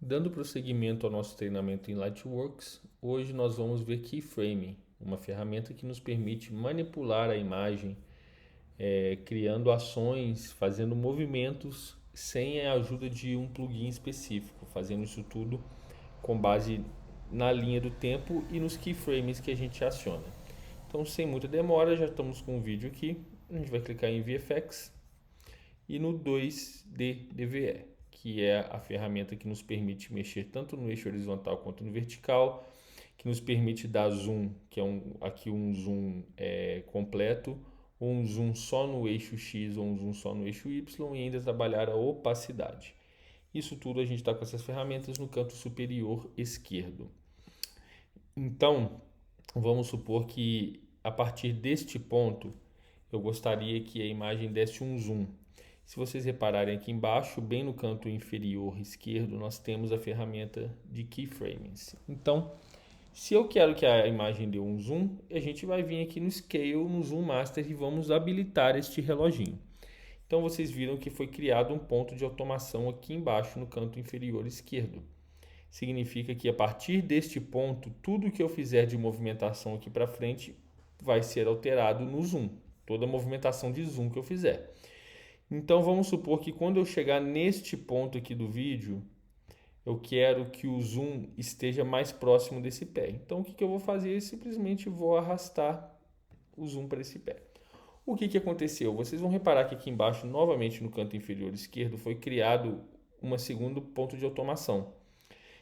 Dando prosseguimento ao nosso treinamento em Lightworks, hoje nós vamos ver Keyframe, uma ferramenta que nos permite manipular a imagem, criando ações, fazendo movimentos sem a ajuda de um plugin específico, fazendo isso tudo com base na linha do tempo e nos keyframes que a gente aciona. Então, sem muita demora, já estamos com o vídeo aqui. A gente vai clicar em VFX e no 2D DVE, que é a ferramenta que nos permite mexer tanto no eixo horizontal quanto no vertical, que nos permite dar zoom, que é aqui um zoom completo, ou um zoom só no eixo X ou um zoom só no eixo Y, e ainda trabalhar a opacidade. Isso tudo a gente está com essas ferramentas no canto superior esquerdo. Então, vamos supor que a partir deste ponto eu gostaria que a imagem desse um zoom. Se vocês repararem aqui embaixo, bem no canto inferior esquerdo, nós temos a ferramenta de keyframes. Então, se eu quero que a imagem dê um zoom, a gente vai vir aqui no Scale, no Zoom Master e vamos habilitar este reloginho. Então vocês viram que foi criado um ponto de automação aqui embaixo no canto inferior esquerdo. Significa que a partir deste ponto, tudo que eu fizer de movimentação aqui para frente vai ser alterado no zoom. Toda movimentação de zoom que eu fizer. Então vamos supor que quando eu chegar neste ponto aqui do vídeo, eu quero que o zoom esteja mais próximo desse pé. Então o que eu vou fazer? Eu simplesmente vou arrastar o zoom para esse pé. O que aconteceu? Vocês vão reparar que aqui embaixo, novamente no canto inferior esquerdo, foi criado um segundo ponto de automação.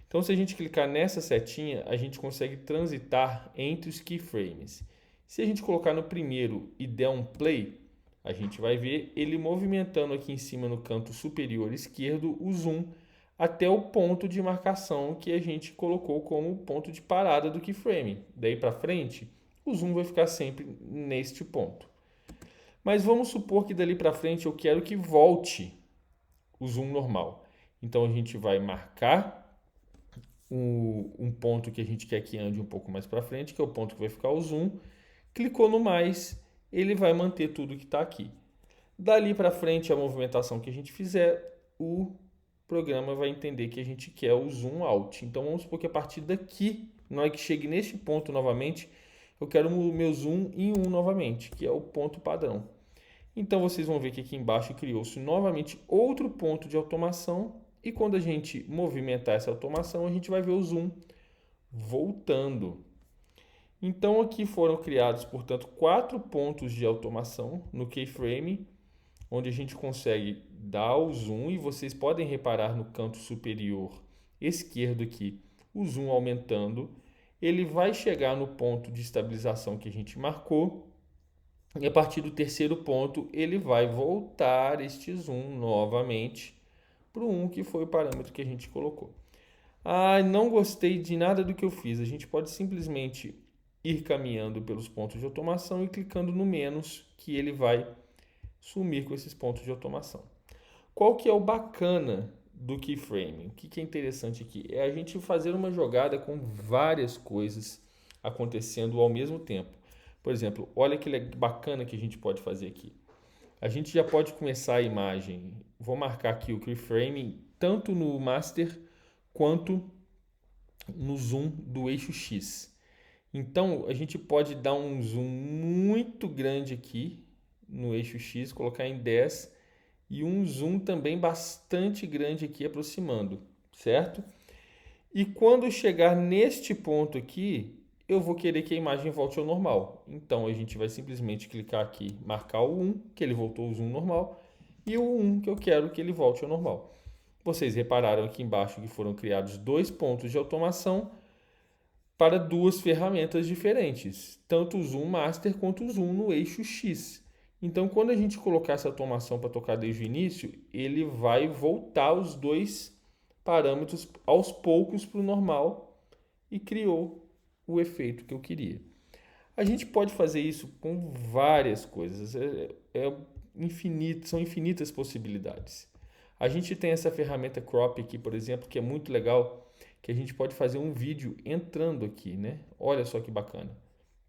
Então, se a gente clicar nessa setinha, a gente consegue transitar entre os keyframes. Se a gente colocar no primeiro e der um play, a gente vai ver ele movimentando aqui em cima no canto superior esquerdo o zoom até o ponto de marcação que a gente colocou como ponto de parada do keyframe. Daí para frente, o zoom vai ficar sempre neste ponto. Mas vamos supor que dali para frente eu quero que volte o zoom normal. Então a gente vai marcar um ponto que a gente quer que ande um pouco mais para frente, que é o ponto que vai ficar o zoom. Clicou no mais, ele vai manter tudo que está aqui. Dali para frente, a movimentação que a gente fizer, o programa vai entender que a gente quer o zoom out. Então vamos supor que a partir daqui, na hora que chegue neste ponto novamente, eu quero o meu zoom em 1 novamente, que é o ponto padrão. Então vocês vão ver que aqui embaixo criou-se novamente outro ponto de automação, e quando a gente movimentar essa automação, a gente vai ver o zoom voltando. Então aqui foram criados, portanto, 4 pontos de automação no keyframe, onde a gente consegue dar o zoom, e vocês podem reparar no canto superior esquerdo aqui, o zoom aumentando. Ele vai chegar no ponto de estabilização que a gente marcou, e a partir do terceiro ponto, ele vai voltar este zoom novamente para o 1, que foi o parâmetro que a gente colocou. Ah, não gostei de nada do que eu fiz. A gente pode simplesmente ir caminhando pelos pontos de automação e clicando no menos, que ele vai sumir com esses pontos de automação. Qual que é o bacana do keyframe? O que é interessante aqui? É a gente fazer uma jogada com várias coisas acontecendo ao mesmo tempo. Por exemplo, olha que bacana que a gente pode fazer aqui. A gente já pode começar a imagem. Vou marcar aqui o keyframe tanto no master quanto no zoom do eixo X. Então a gente pode dar um zoom muito grande aqui no eixo X, colocar em 10, e um zoom também bastante grande aqui aproximando, certo? E quando chegar neste ponto aqui, eu vou querer que a imagem volte ao normal. Então a gente vai simplesmente clicar aqui, marcar o 1, que ele voltou ao zoom normal, e o 1 que eu quero que ele volte ao normal. Vocês repararam aqui embaixo que foram criados 2 pontos de automação para 2 ferramentas diferentes, tanto o Zoom Master quanto o Zoom no eixo X. Então, quando a gente colocar essa automação para tocar desde o início, ele vai voltar os 2 parâmetros aos poucos para o normal e criou o efeito que eu queria. A gente pode fazer isso com várias coisas, são infinitas possibilidades. A gente tem essa ferramenta Crop aqui, por exemplo, que é muito legal, que a gente pode fazer um vídeo entrando aqui, né? Olha só que bacana.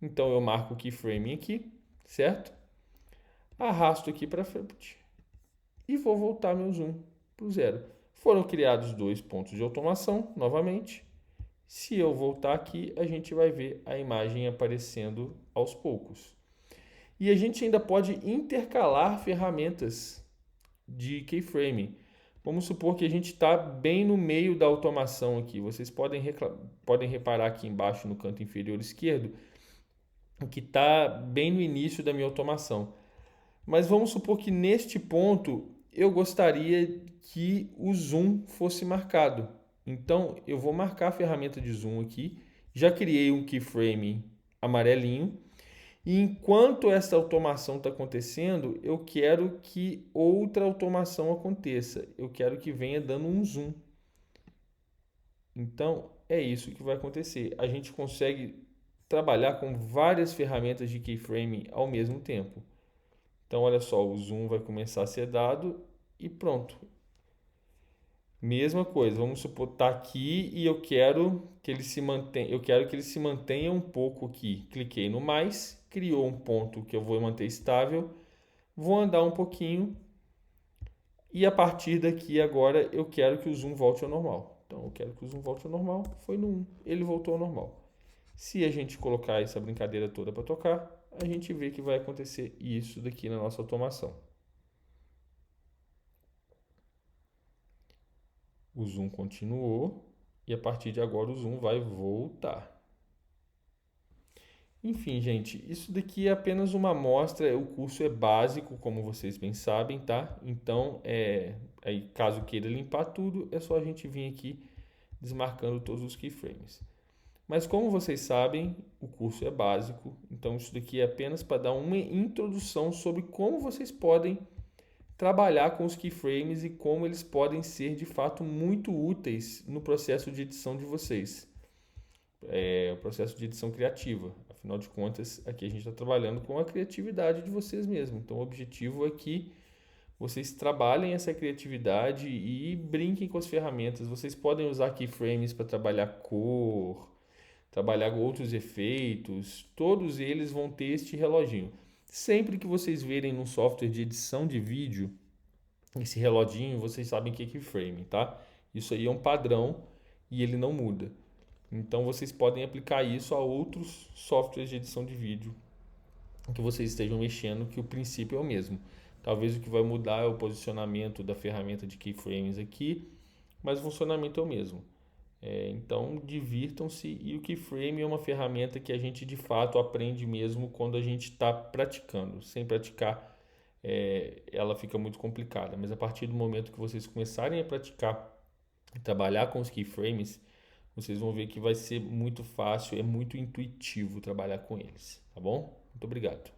Então eu marco o keyframe aqui, certo? Arrasto aqui para frente e vou voltar meu zoom para o 0. Foram criados 2 pontos de automação novamente. Se eu voltar aqui, a gente vai ver a imagem aparecendo aos poucos. E a gente ainda pode intercalar ferramentas de keyframe. Vamos supor que a gente está bem no meio da automação aqui. Vocês podem reparar aqui embaixo no canto inferior esquerdo que está bem no início da minha automação. Mas vamos supor que neste ponto eu gostaria que o zoom fosse marcado. Então eu vou marcar a ferramenta de zoom aqui. Já criei um keyframe amarelinho. E enquanto essa automação está acontecendo, eu quero que outra automação aconteça. Eu quero que venha dando um zoom. Então, é isso que vai acontecer. A gente consegue trabalhar com várias ferramentas de keyframe ao mesmo tempo. Então, olha só, o zoom vai começar a ser dado e pronto. Mesma coisa, vamos supor que está aqui e eu quero que ele se mantenha um pouco aqui. Cliquei no mais, criou um ponto que eu vou manter estável, vou andar um pouquinho e a partir daqui agora eu quero que o zoom volte ao normal. Então eu quero que o zoom volte ao normal, foi no 1, ele voltou ao normal. Se a gente colocar essa brincadeira toda para tocar, a gente vê que vai acontecer isso daqui na nossa automação. O zoom continuou e a partir de agora o zoom vai voltar. Enfim, gente, isso daqui é apenas uma amostra, o curso é básico, como vocês bem sabem, tá? Então, aí, caso queira limpar tudo, é só a gente vir aqui desmarcando todos os keyframes. Mas como vocês sabem, o curso é básico, então isso daqui é apenas para dar uma introdução sobre como vocês podem trabalhar com os keyframes e como eles podem ser de fato muito úteis no processo de edição de vocês. O processo de edição criativa. Afinal de contas, aqui a gente está trabalhando com a criatividade de vocês mesmos. Então, o objetivo é que vocês trabalhem essa criatividade e brinquem com as ferramentas. Vocês podem usar keyframes para trabalhar cor, trabalhar outros efeitos. Todos eles vão ter este reloginho. Sempre que vocês verem no software de edição de vídeo esse reloginho, vocês sabem que é keyframe, tá? Isso aí é um padrão e ele não muda. Então vocês podem aplicar isso a outros softwares de edição de vídeo que vocês estejam mexendo, que o princípio é o mesmo. Talvez o que vai mudar é o posicionamento da ferramenta de keyframes aqui, mas o funcionamento é o mesmo. Então divirtam-se, e o keyframe é uma ferramenta que a gente de fato aprende mesmo quando a gente está praticando. Sem praticar, ela fica muito complicada, mas a partir do momento que vocês começarem a praticar e trabalhar com os keyframes, vocês vão ver que vai ser muito fácil, é muito intuitivo trabalhar com eles, tá bom? Muito obrigado.